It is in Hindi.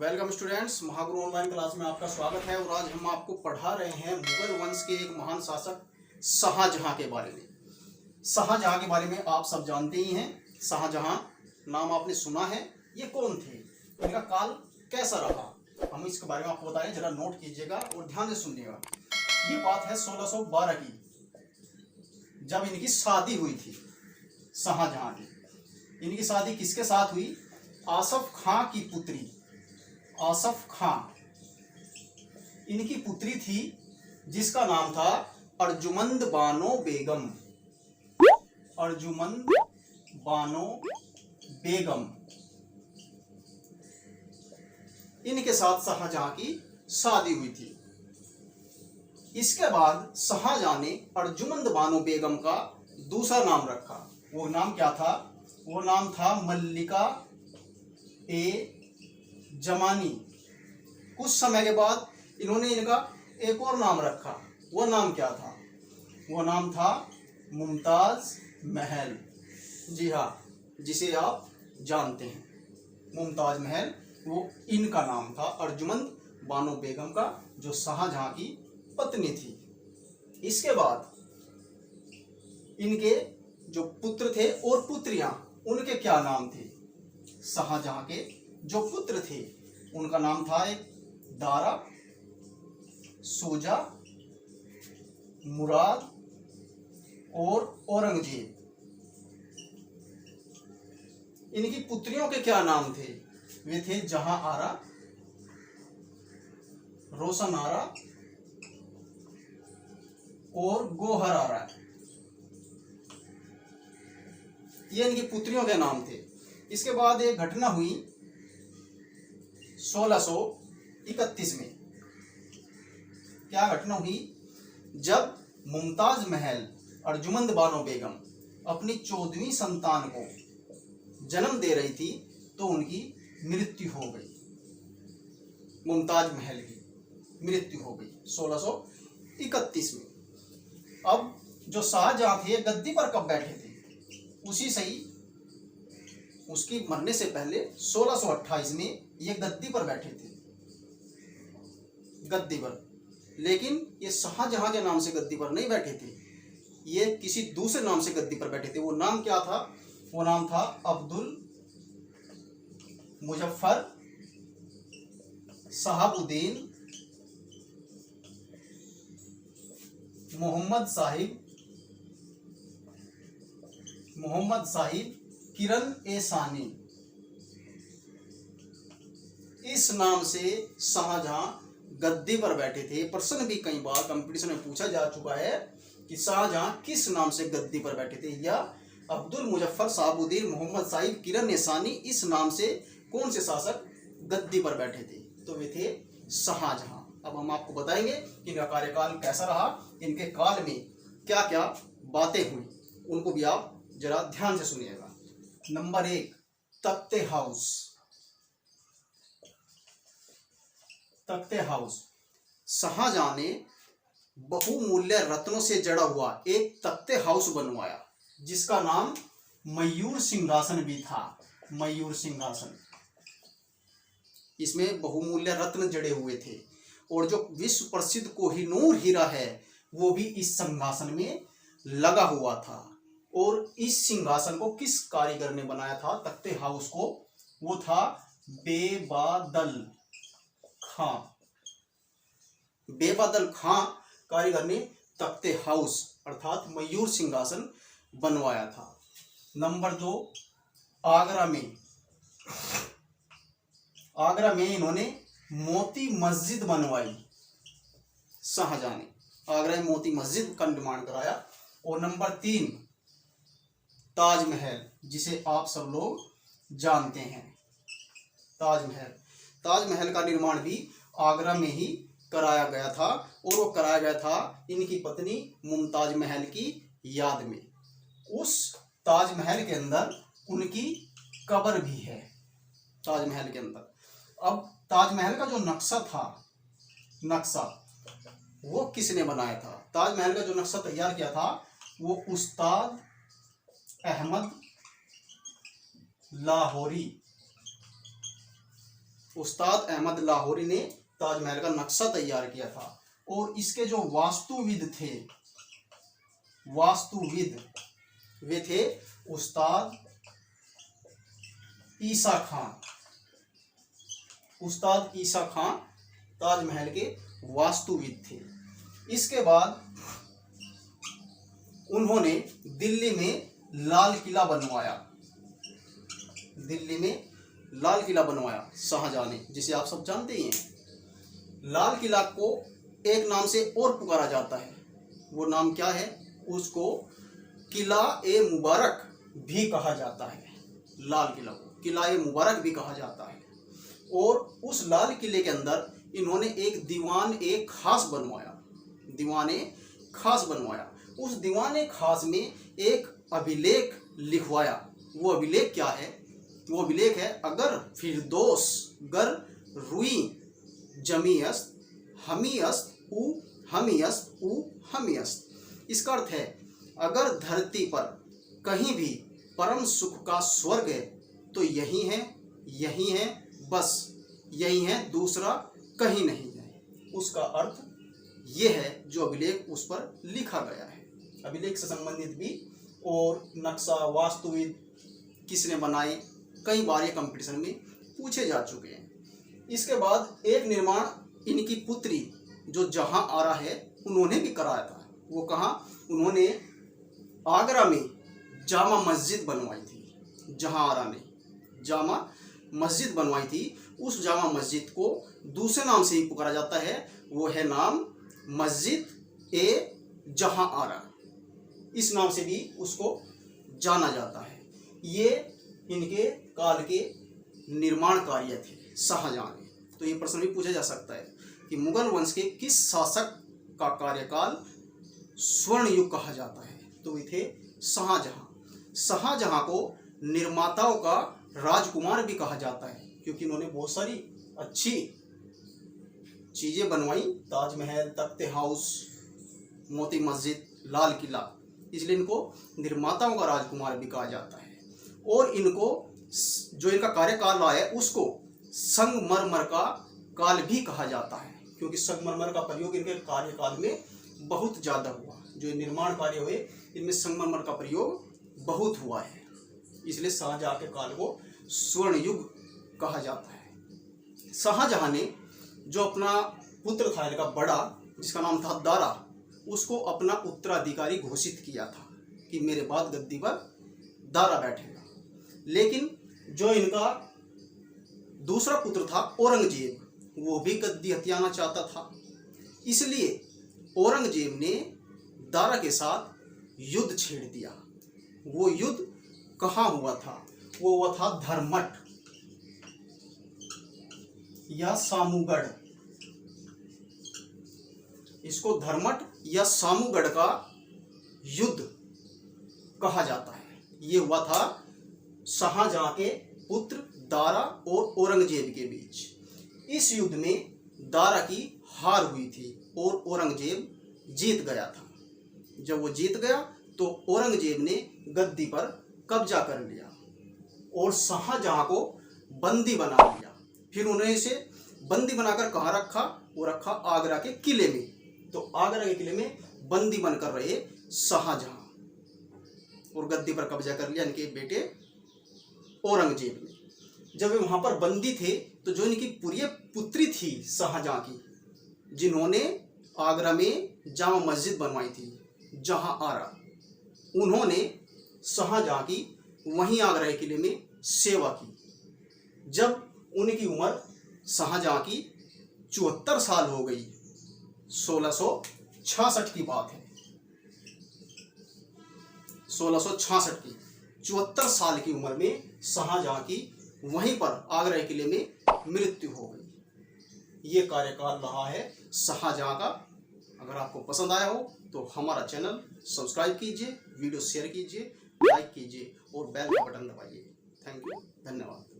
Welcome students, Mahaguru online class में आपका स्वागत है। और आज हम आपको पढ़ा रहे हैं मुगल वंश के एक महान शासक शाहजहां के बारे में। शाहजहां के बारे में आप सब जानते ही हैं। शाहजहां नाम आपने सुना है। ये कौन थे, इनका काल कैसा रहा, हम इसके बारे में आपको बताएं। जरा नोट कीजिएगा और ध्यान से सुनिएगा। ये बात है 1612 की, जब इनकी शादी हुई थी शाहजहां की। इनकी शादी किसके साथ हुई? आसफ खां की पुत्री आसफ खां इनकी पुत्री थी, जिसका नाम था अर्जुमंद बानो बेगम। अर्जुमंद बानो बेगम, इनके साथ शाहजहां की शादी हुई थी। इसके बाद शाहजहां ने अर्जुमंद बानो बेगम का दूसरा नाम रखा। वो नाम क्या था? वो नाम था मल्लिका ए जमानी। कुछ समय के बाद इन्होंने इनका एक और नाम रखा। वो नाम क्या था? वो नाम था मुमताज महल। जी हाँ, जिसे आप जानते हैं मुमताज महल, वो इनका नाम था। अर्जुमंद बानो बेगम का, जो शाहजहां की पत्नी थी। इसके बाद इनके जो पुत्र थे और पुत्रियां, उनके क्या नाम थे? शाहजहां के जो पुत्र थे उनका नाम था एक दारा, सोजा, मुराद और औरंगजेब। इनकी पुत्रियों के क्या नाम थे? वे थे जहां आरा, रोशन आरा और गोहर आरा। ये इनकी पुत्रियों के नाम थे। इसके बाद एक घटना हुई 1631 में। क्या घटना हुई? जब मुमताज महल अर्जुमंद बानो बेगम अपनी 14वीं संतान को जन्म दे रही थी, तो उनकी मृत्यु हो गई। मुमताज महल की मृत्यु हो गई 1631 में। अब जो शाहजहां थे गद्दी पर कब बैठे थे? उसी सही उसकी मरने से पहले 1628 में ये गद्दी पर बैठे थे, गद्दी पर। लेकिन ये शाहजहां के नाम से गद्दी पर नहीं बैठे थे, ये किसी दूसरे नाम से गद्दी पर बैठे थे। वो नाम क्या था? वो नाम था अब्दुल मुजफ्फर शहाबुद्दीन मोहम्मद साहिब किरण ए सानी। इस नाम से शाहजहां गद्दी पर बैठे थे। प्रश्न भी कई बार कंपटीशन में पूछा जा चुका है कि शाहजहां किस नाम से गद्दी पर बैठे थे, या अब्दुल मुजफ्फर शहाबुद्दीन मोहम्मद साहिब किरण ए सानी, इस नाम से कौन से शासक गद्दी पर बैठे थे? तो वे थे शाहजहां। अब हम आपको बताएंगे कि इनका कार्यकाल कैसा रहा, इनके काल में क्या क्या बातें हुई, उनको भी आप जरा ध्यान से सुनिएगा। नंबर 1, तख्ते हाउस। तख्ते हाउस, शाहजहां ने बहुमूल्य रत्नों से जड़ा हुआ एक तख्ते हाउस बनवाया, जिसका नाम मयूर सिंहासन भी था। मयूर सिंहासन, इसमें बहुमूल्य रत्न जड़े हुए थे। और जो विश्व प्रसिद्ध कोहिनूर हीरा है, वो भी इस सिंहासन में लगा हुआ था। और इस सिंहासन को किस कारीगर ने बनाया था, तख्ते हाउस को? वो था बेबादल खां। बेबादल खां कारीगर ने तख्ते हाउस अर्थात मयूर सिंहासन बनवाया था। नंबर 2, आगरा में। आगरा में इन्होंने मोती मस्जिद बनवाई। शाहजहां ने आगरा में मोती मस्जिद का निर्माण कराया। और नंबर 3, ताजमहल, जिसे आप सब लोग जानते हैं। ताजमहल, ताजमहल का निर्माण भी आगरा में ही कराया गया था। और वो कराया गया था इनकी पत्नी मुमताज महल की याद में। उस ताजमहल के अंदर उनकी कब्र भी है, ताजमहल के अंदर। अब ताजमहल का जो नक्शा था, वो किसने बनाया था? ताजमहल का जो नक्शा तैयार किया था, वो उस्ताद अहमद लाहौरी उस्ताद अहमद लाहौरी ने ताजमहल का नक्शा तैयार किया था। और इसके जो वास्तुविद थे, वे थे उस्ताद ईसा खान। उस्ताद ईसा खान ताजमहल के वास्तुविद थे। इसके बाद उन्होंने दिल्ली में लाल किला बनवाया। शाहजहां ने, जिसे आप सब जानते ही हैं। लाल किला को एक नाम से और पुकारा जाता है। वो नाम क्या है? उसको किला ए मुबारक भी कहा जाता है। लाल किला को किला ए मुबारक भी कहा जाता है। और उस लाल किले के अंदर इन्होंने एक दीवान ए खास बनवाया। उस दीवान ए खास में एक अभिलेख लिखवाया। वो अभिलेख क्या है? वो अभिलेख है, अगर फिरदौस गर रुई जमीयस्त हमीयस्त उ हमीयस्त। इसका अर्थ है, अगर धरती पर कहीं भी परम सुख का स्वर्ग है तो यही है, बस यही है, दूसरा कहीं नहीं है। उसका अर्थ ये है जो अभिलेख उस पर लिखा गया है। अभिलेख से संबंधित भी और नक्शा, वास्तुविद किसने बनाए, कई बार ये कंपटीशन में पूछे जा चुके हैं। इसके बाद एक निर्माण इनकी पुत्री जो जहां आरा है उन्होंने भी कराया था। वो कहाँ? उन्होंने आगरा में जामा मस्जिद बनवाई थी। जहां आरा ने जामा मस्जिद बनवाई थी। उस जामा मस्जिद को दूसरे नाम से ही पुकारा जाता है। वो है नाम मस्जिद ए जहां आरा। इस नाम से भी उसको जाना जाता है। ये इनके काल के निर्माण कार्य थे शाहजहां के। तो ये प्रश्न भी पूछा जा सकता है कि मुगल वंश के किस शासक का कार्यकाल स्वर्ण युग कहा जाता है? तो वे थे शाहजहां को निर्माताओं का राजकुमार भी कहा जाता है, क्योंकि इन्होंने बहुत सारी अच्छी चीजें बनवाई। ताजमहल, तख्ते हाउस, मोती मस्जिद, लाल किला, इसलिए इनको निर्माताओं का राजकुमार भी कहा जाता है। और इनको जो इनका कार्यकाल रहा है उसको संगमरमर का काल भी कहा जाता है, क्योंकि संगमरमर का प्रयोग इनके कार्यकाल में बहुत ज़्यादा हुआ। जो निर्माण कार्य हुए इनमें संगमरमर का प्रयोग बहुत हुआ है, इसलिए शाहजहां के काल को स्वर्ण युग कहा जाता है। शाहजहां ने जो अपना पुत्र था इनका बड़ा, जिसका नाम था दारा, उसको अपना उत्तराधिकारी घोषित किया था कि मेरे बाद गद्दी पर दारा बैठेगा। लेकिन जो इनका दूसरा पुत्र था औरंगजेब, वो भी गद्दी हथियाना चाहता था। इसलिए औरंगजेब ने दारा के साथ युद्ध छेड़ दिया। वो युद्ध कहाँ हुआ था? वो हुआ था धर्मठ या सामूगढ़। इसको धर्मठ या सामूगढ़ का युद्ध कहा जाता है। ये हुआ था शाहजहां के पुत्र दारा और औरंगजेब के बीच। इस युद्ध में दारा की हार हुई थी और औरंगजेब जीत गया था। जब वो जीत गया तो औरंगजेब ने गद्दी पर कब्जा कर लिया और शाहजहां को बंदी बना लिया। फिर उन्होंने इसे बंदी बनाकर कहाँ रखा? वो रखा आगरा के किले में। तो आगरा के किले में बंदी बनकर रहे शाहजहां और गद्दी पर कब्जा कर लिया इनके बेटे औरंगजेब ने। जब वे वहां पर बंदी थे तो जो इनकी प्रिय पुत्री थी शाहजहां की, जिन्होंने आगरा में जामा मस्जिद बनवाई थी जहां आरा, उन्होंने शाहजहां की वहीं आगरा के किले में सेवा की। जब उनकी उम्र शाहजहां की 74 साल हो गई, 1666 की बात है, 1666 की 74 साल की उम्र में शाहजहां की वहीं पर आगरा किले में मृत्यु हो गई। ये कार्यकाल रहा है शाहजहां का। अगर आपको पसंद आया हो तो हमारा चैनल सब्सक्राइब कीजिए, वीडियो शेयर कीजिए, लाइक कीजिए और बेल का बटन दबाइए। थैंक यू, धन्यवाद।